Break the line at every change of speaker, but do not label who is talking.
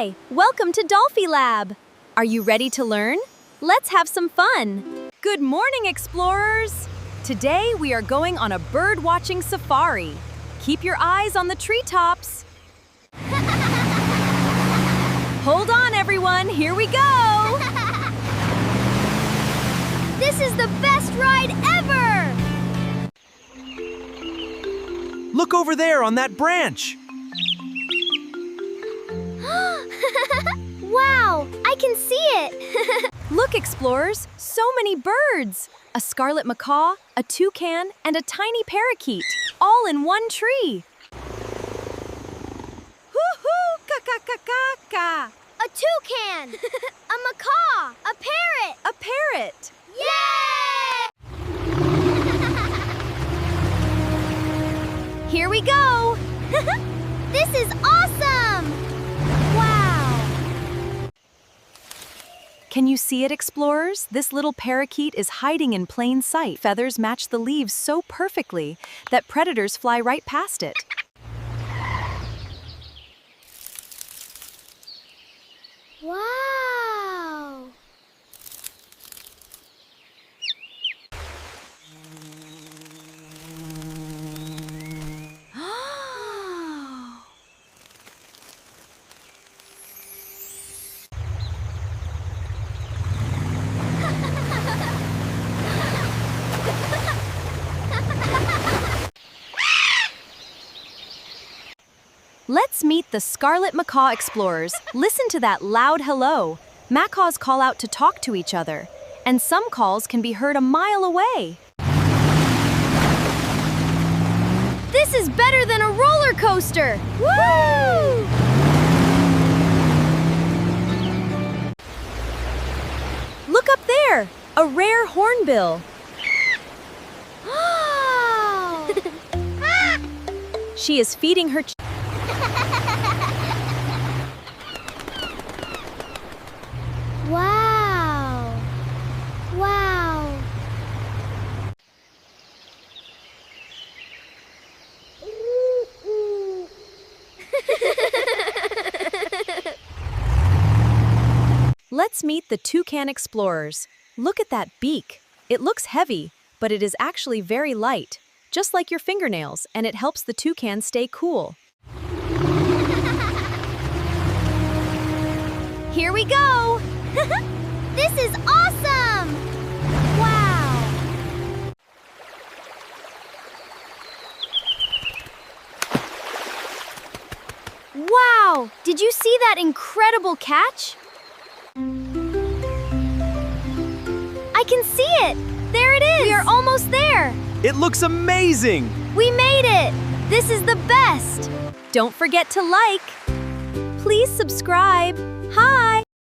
Hi, welcome to Dolphi Lab. Are you ready to learn? Let's have some fun. Good morning, explorers. Today we are going on a bird-watching safari. Keep your eyes on the treetops. Hold on, everyone, here we go.
This is the best ride ever!
Look over there on that branch.
Wow, I can see it!
Look, explorers, so many birds. A scarlet macaw, a toucan, and a tiny parakeet, all in one tree. Hoo-hoo, ka-ka-ka-ka-ka.
A toucan! A macaw! A parrot!
A parrot.
Yay!
Here we go.
This is awesome! Wow!
Can you see it, explorers? This little parakeet is hiding in plain sight. Feathers match the leaves so perfectly that predators fly right past it.
Wow!
Let's meet the scarlet macaw explorers. Listen to that loud hello. Macaws call out to talk to each other, and some calls can be heard a mile away.
This is better than a roller coaster! Woo!
Look up there, a rare hornbill.
Oh!
She is feeding her
Wow! Wow!
Let's meet the toucan explorers. Look at that beak. It looks heavy, but it is actually very light, just like your fingernails, and it helps the toucan stay cool.
Here we go! This is awesome! Wow! Wow! Did you see that incredible catch? I can see it! There it is! We are almost there!
It looks amazing!
We made it! This is the best!
Don't forget to like. Please subscribe. Hi!